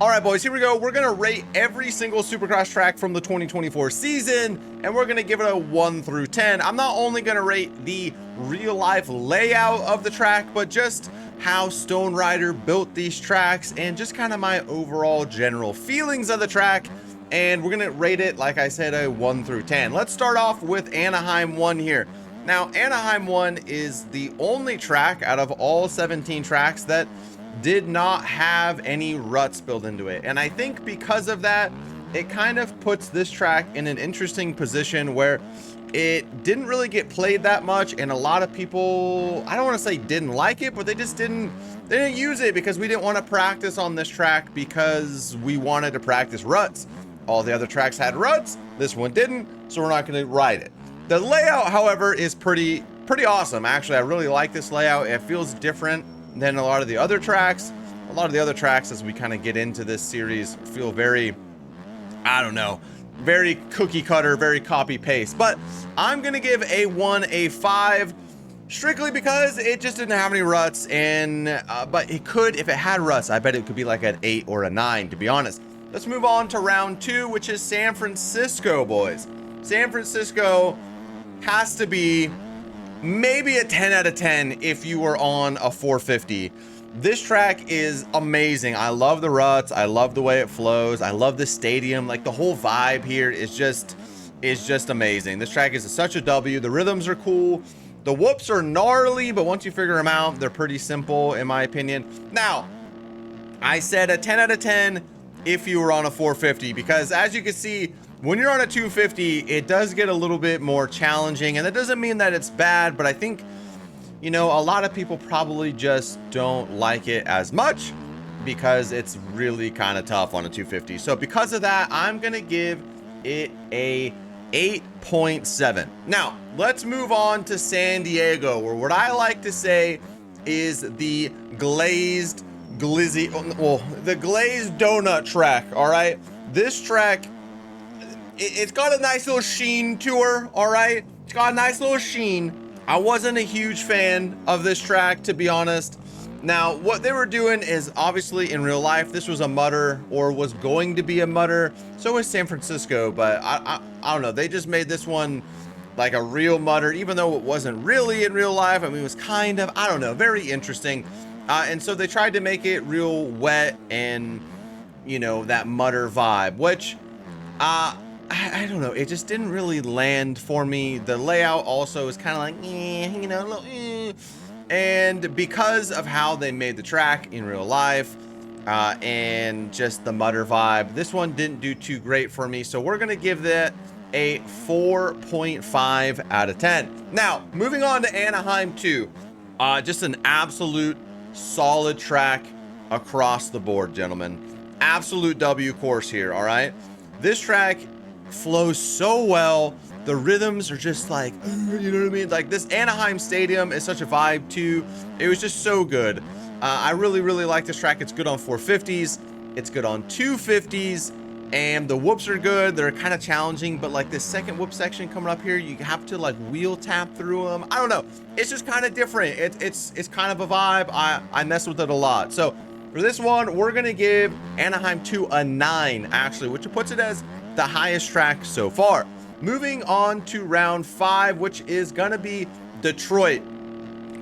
All right, boys, here we go. We're going to rate every single Supercross track from the 2024 season, and we're going to give it a 1 through 10. I'm not only going to rate the real-life layout of the track, but just how Stone Rider built these tracks and just kind of my overall general feelings of the track. And we're going to rate it, like I said, a 1 through 10. Let's start off with Anaheim 1 here. Now, Anaheim 1 is the only track out of all 17 tracks that did not have any ruts built into it. And I think because of that, it kind of puts this track in an interesting position where it didn't really get played that much, and a lot of people, I don't want to say didn't like it, but they didn't use it because we didn't want to practice on this track because we wanted to practice ruts. All the other tracks had ruts, this one didn't, so we're not going to ride it. The layout, however, is pretty awesome. Actually, I really like this layout. It feels different than a lot of the other tracks. A lot of the other tracks, as we kind of get into this series, feel very, I don't know, very cookie cutter, very copy paste. But I'm gonna give A1 a 5 strictly because it just didn't have any ruts, and but it could, if it had ruts, I bet it could be like an 8 or a 9, to be honest. Let's move on to round 2, which is San Francisco, boys. San Francisco has to be maybe a 10 out of 10 if you were on a 450. This track is amazing. I love the ruts. I love the way it flows. I love the stadium. Like, the whole vibe here is just amazing. This track is such a W. The rhythms are cool. The whoops are gnarly, but once you figure them out, they're pretty simple, in my opinion. Now, I said a 10 out of 10 if you were on a 450, because as you can see, when you're on a 250, it does get a little bit more challenging, and that doesn't mean that it's bad, but I think, you know, a lot of people probably just don't like it as much because it's really kind of tough on a 250. So because of that, I'm gonna give it a 8.7. Now, let's move on to San Diego, where what I like to say is the glazed donut track, all right? This track, it's got a nice little sheen to her, all right? It's got a nice little sheen. I wasn't a huge fan of this track, to be honest. Now, what they were doing is, obviously, in real life, this was a mudder, or was going to be a mudder. So was San Francisco, but I don't know. They just made this one like a real mudder, even though it wasn't really in real life. I mean, it was kind of, I don't know, very interesting. And so they tried to make it real wet and, you know, that mudder vibe, which, I don't know, it just didn't really land for me. The layout also is kind of like, you know, a little, and because of how they made the track in real life, and just the mudder vibe, this one didn't do too great for me. So we're gonna give that a 4.5 out of 10. Now, moving on to Anaheim 2, just an absolute solid track across the board, gentlemen. Absolute W course here, all right? This track flows so well. The rhythms are just like, you know what I mean? Like, this Anaheim Stadium is such a vibe too. It was just so good. I really like this track. It's good on 450s. It's good on 250s. And the whoops are good. They're kind of challenging, but like this second whoop section coming up here, you have to like wheel tap through them. I don't know. It's just kind of different. It's kind of a vibe. I mess with it a lot. So for this one, we're going to give Anaheim 2 a 9, actually, which puts it as the highest track so far. Moving on to round 5, which is gonna be Detroit.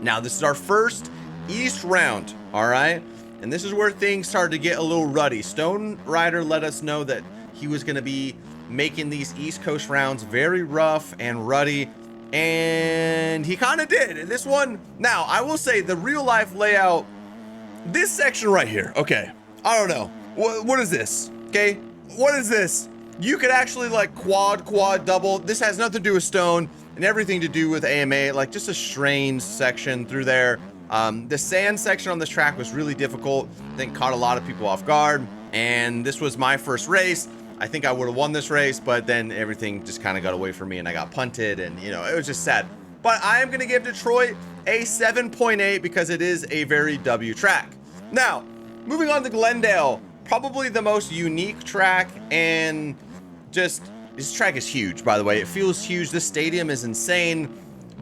Now, this is our first East round, all right? And this is where things started to get a little ruddy. Stone Rider let us know that he was gonna be making these East Coast rounds very rough and ruddy, and he kind of did. And this one, now, I will say the real life layout, this section right here, okay, I don't know. What is this, okay? What is this? You could actually like quad, double. This has nothing to do with Stone and everything to do with AMA, like just a strange section through there. The sand section on this track was really difficult. I think caught a lot of people off guard. And this was my first race. I think I would have won this race, but then everything just kind of got away from me and I got punted, and you know, it was just sad. But I am going to give Detroit a 7.8 because it is a very W track. Now, moving on to Glendale, probably the most unique track, and just, this track is huge, by the way. It feels huge. This stadium is insane.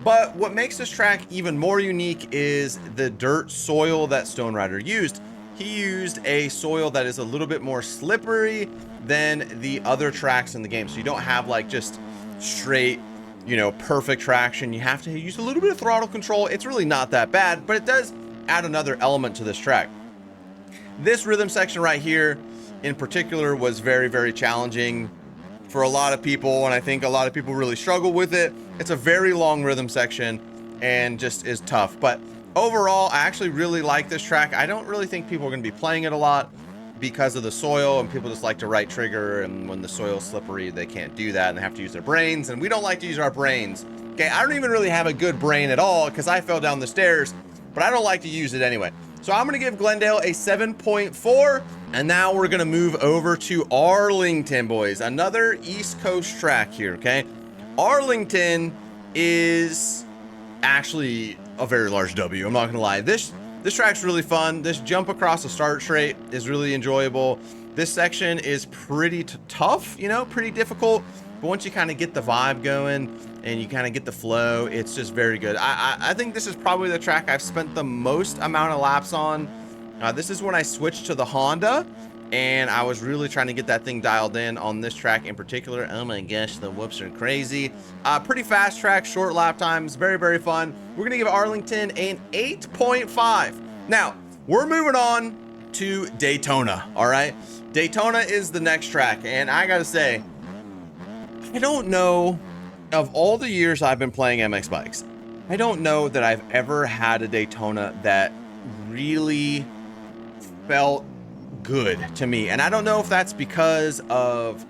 But what makes this track even more unique is the dirt soil that Stone Rider used. he used a soil that is a little bit more slippery than the other tracks in the game. So you don't have like just straight, you know, perfect traction. You have to use a little bit of throttle control. It's really not that bad, but it does add another element to this track. This rhythm section right here in particular was very, very challenging for a lot of people, and I think a lot of people really struggle with it. It's a very long rhythm section and just is tough, but overall I actually really like this track. I don't really think people are going to be playing it a lot because of the soil, and people just like to right trigger, and when the soil's slippery they can't do that and they have to use their brains, and we don't like to use our brains. Okay, I don't even really have a good brain at all because I fell down the stairs, but I don't like to use it anyway. So I'm gonna give Glendale a 7.4, and now we're gonna move over to Arlington, boys. Another East Coast track here, okay? Arlington is actually a very large W, I'm not gonna lie. This track's really fun. This jump across the start straight is really enjoyable. This section is pretty tough, you know, pretty difficult, but once you kind of get the vibe going and you kind of get the flow, it's just very good. I think this is probably the track I've spent the most amount of laps on. This is when I switched to the Honda, and I was really trying to get that thing dialed in on this track in particular. Oh my gosh, the whoops are crazy. Pretty fast track, short lap times, very, very fun. We're gonna give Arlington an 8.5. Now, we're moving on to Daytona, all right? Daytona is the next track, and I gotta say, I don't know, of all the years I've been playing MX bikes, I don't know that I've ever had a Daytona that really felt good to me. And I don't know if that's because of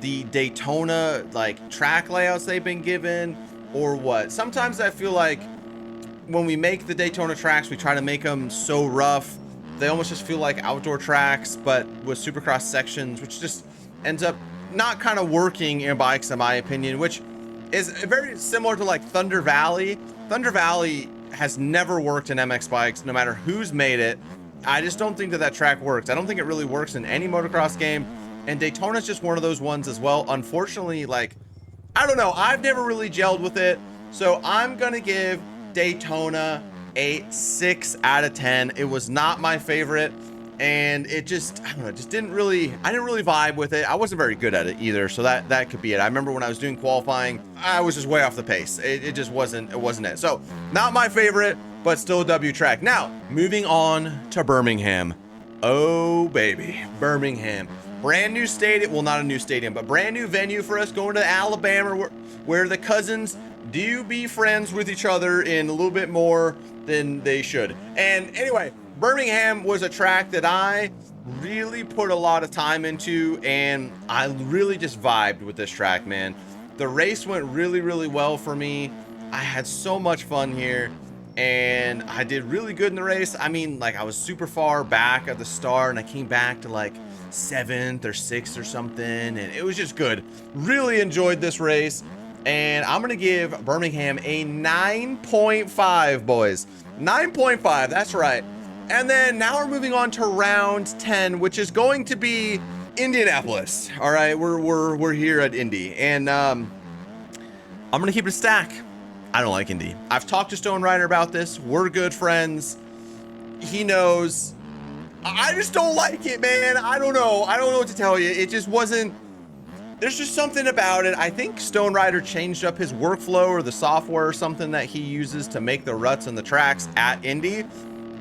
the Daytona like track layouts they've been given or what. Sometimes I feel like when we make the Daytona tracks, we try to make them so rough, they almost just feel like outdoor tracks, but with Supercross sections, which just ends up not kind of working in bikes, in my opinion, which is very similar to like Thunder Valley. Thunder Valley has never worked in MX bikes, no matter who's made it. I just don't think that that track works. I don't think it really works in any motocross game, and Daytona's just one of those ones as well. Unfortunately, like, I don't know, I've never really gelled with it, so I'm gonna give Daytona a 6 out of 10. It was not my favorite, and it just, I don't know, just didn't really, I didn't really vibe with it. I wasn't very good at it either, so that could be it. I remember when I was doing qualifying, I was just way off the pace. It just wasn't it. So, not my favorite, but still a W track. Now, moving on to Birmingham. Oh, baby, Birmingham. Brand new stadium, well, not a new stadium, but brand new venue for us, going to Alabama, where the cousins do be friends with each other in a little bit more than they should. And anyway, Birmingham was a track that I really put a lot of time into, and I really just vibed with this track, man. The race went really, really well for me. I had so much fun here, and I did really good in the race. I mean, like, I was super far back at the start, and I came back to like 7th or 6th or something, and it was just good. Really enjoyed this race, and I'm gonna give Birmingham a 9.5, boys. 9.5, that's right. And then now we're moving on to round 10, which is going to be Indianapolis. All right, we're here at Indy, and I'm gonna keep it a stack. I don't like Indy. I've talked to Stone Rider about this. We're good friends. He knows. I just don't like it, man. I don't know what to tell you. It just wasn't. There's just something about it. I think Stone Rider changed up his workflow or the software or something that he uses to make the ruts and the tracks at Indy.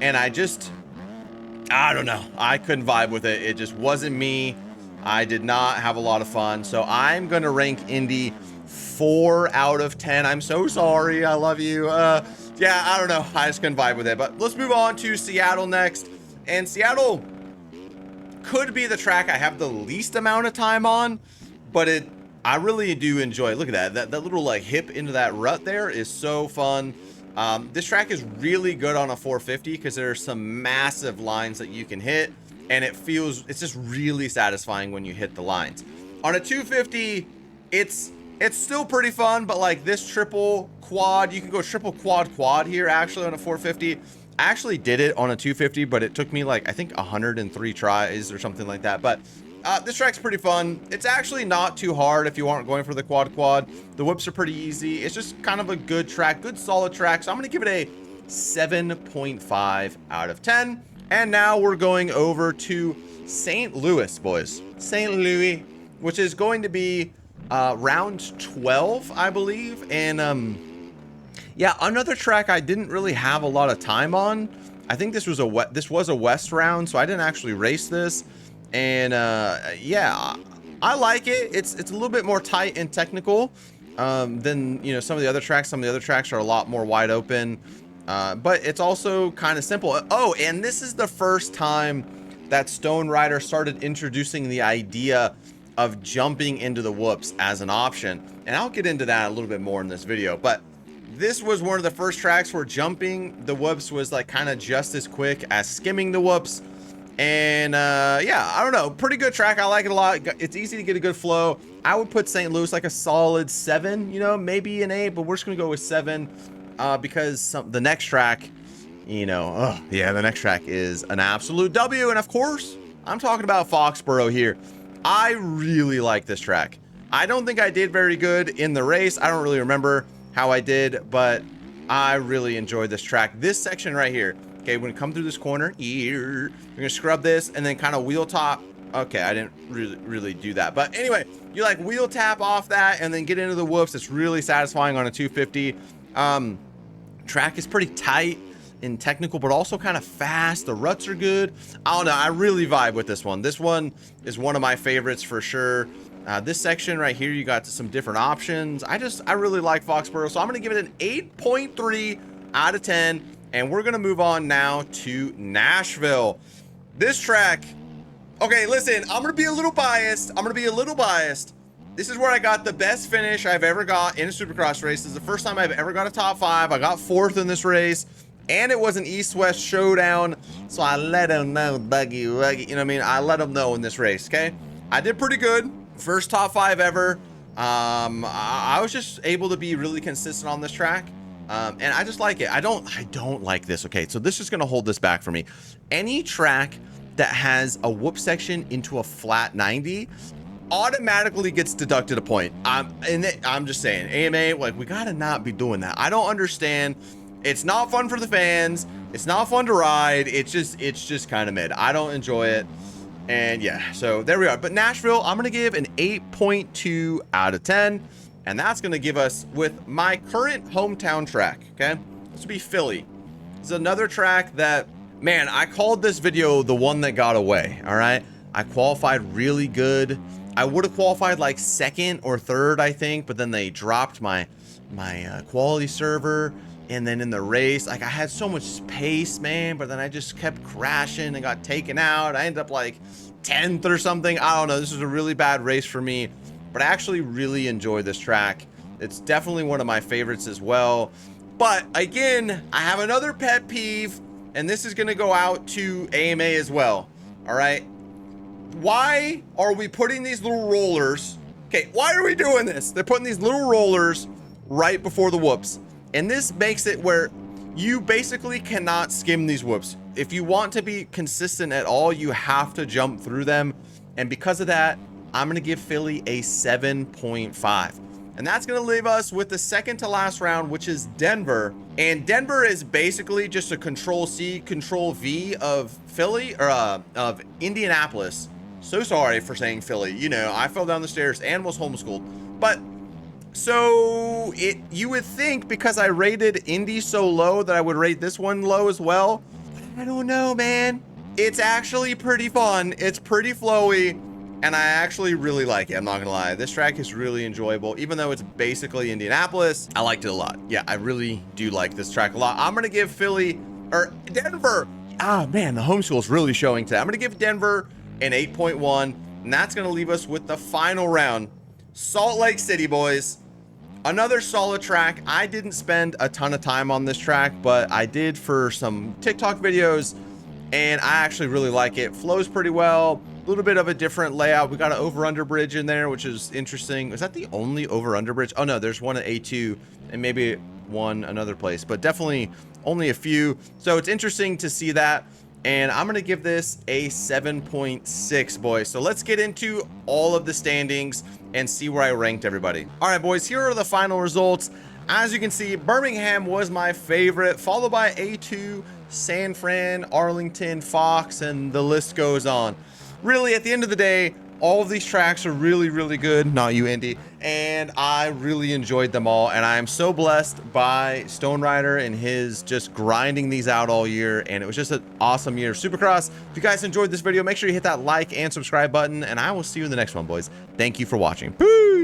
And I don't know. I couldn't vibe with it. It just wasn't me. I did not have a lot of fun. So I'm going to rank Indy 4 out of 10. I'm so sorry. I love you. Yeah, I don't know. I just couldn't vibe with it. But let's move on to Seattle next. And Seattle could be the track I have the least amount of time on, but I really do enjoy it. Look at that little like hip into that rut there is so fun. This track is really good on a 450 because there are some massive lines that you can hit, and it's just really satisfying when you hit the lines. On a 250, it's still pretty fun, but like this triple quad, you can go triple quad here actually on a 450. I actually did it on a 250, but it took me like, I think 103 tries or something like that. But this track's pretty fun. It's actually not too hard if you aren't going for the quad. The whips are pretty easy. It's just kind of a good track, good solid track. So I'm gonna give it a 7.5 out of 10. And now we're going over to St. Louis, boys. St. Louis, which is going to be round 12, I believe. And yeah, another track I didn't really have a lot of time on. I think this was a West round, so I didn't actually race this. And yeah, I like it. It's a little bit more tight and technical than, you know, some of the other tracks. Some of the other tracks are a lot more wide open, but it's also kind of simple. Oh, and this is the first time that Stone Rider started introducing the idea of jumping into the whoops as an option, and I'll get into that a little bit more in this video. But this was one of the first tracks where jumping the whoops was like kind of just as quick as skimming the whoops. And yeah, I don't know, pretty good track. I like it a lot. It's easy to get a good flow. I would put St. Louis like a solid 7, you know, maybe an 8, but we're just gonna go with 7 because the next track, you know, yeah, the next track is an absolute W. And of course, I'm talking about Foxborough here. I really like this track. I don't think I did very good in the race. I don't really remember how I did, but I really enjoyed this track. This section right here. Okay, we're gonna come through this corner here. We're gonna scrub this and then kind of wheel top. Okay, I didn't really do that, but anyway, you like wheel tap off that and then get into the whoops. It's really satisfying on a 250. Track is pretty tight and technical, but also kind of fast. The ruts are good. I don't know, I really vibe with this one. This one is one of my favorites for sure. This section right here, you got some different options. I really like Foxborough, so I'm gonna give it an 8.3 out of 10. And we're gonna move on now to Nashville. This track, okay, listen, I'm gonna be a little biased. This is where I got the best finish I've ever got in a Supercross race. This is the first time I've ever got a top 5. I got 4th in this race, and it was an East-West showdown. So I let him know, Buggy, you know what I mean? I let him know in this race, okay? I did pretty good. First top 5 ever. I was just able to be really consistent on this track. And I just like it. I don't like this. Okay, so this is gonna hold this back for me. Any track that has a whoop section into a flat 90 automatically gets deducted a point. I'm just saying, AMA, like, we gotta not be doing that. I don't understand. It's not fun for the fans. It's not fun to ride. It's just kind of mid. I don't enjoy it. And yeah, so there we are. But Nashville, I'm gonna give an 8.2 out of 10. And that's going to give us with my current hometown track, okay? This would be Philly. This is another track that, man, I called this video the one that got away, all right? I qualified really good. I would have qualified like 2nd or 3rd, I think, but then they dropped my quality server. And then in the race, like, I had so much pace, man, but then I just kept crashing and got taken out. I ended up like 10th or something. I don't know. This was a really bad race for me. But I actually really enjoy this track. It's definitely one of my favorites as well. But again, I have another pet peeve, and this is gonna go out to AMA as well, all right? Why are we putting these little rollers? Okay, why are we doing this? They're putting these little rollers right before the whoops. And this makes it where you basically cannot skim these whoops. If you want to be consistent at all, you have to jump through them. And because of that, I'm gonna give Philly a 7.5. And that's gonna leave us with the second to last round, which is Denver. And Denver is basically just a Control C, Control V of Philly, or of Indianapolis. So sorry for saying Philly. You know, I fell down the stairs and was homeschooled. But so you would think because I rated Indy so low that I would rate this one low as well. But I don't know, man. It's actually pretty fun. It's pretty flowy. And I actually really like it. I'm not gonna lie. This track is really enjoyable. Even though it's basically Indianapolis, I liked it a lot. Yeah, I really do like this track a lot. I'm gonna give Denver. Ah, man, the homeschool is really showing today. I'm gonna give Denver an 8.1. And that's gonna leave us with the final round. Salt Lake City, boys. Another solid track. I didn't spend a ton of time on this track, but I did for some TikTok videos. And I actually really like it. Flows pretty well. A little bit of a different layout. We got an over-under bridge in there, which is interesting. Is that the only over-under bridge? Oh no, there's one at A2 and maybe one another place, but definitely only a few. So it's interesting to see that. And I'm gonna give this a 7.6, boys. So let's get into all of the standings and see where I ranked everybody. All right, boys, here are the final results. As you can see, Birmingham was my favorite, followed by A2 San Fran, Arlington, Fox, and the list goes on. Really, at the end of the day, all of these tracks are really, really good. Not you, Indy. And I really enjoyed them all. And I am so blessed by Stone Rider and his just grinding these out all year. And it was just an awesome year of Supercross. If you guys enjoyed this video, make sure you hit that like and subscribe button. And I will see you in the next one, boys. Thank you for watching. Peace.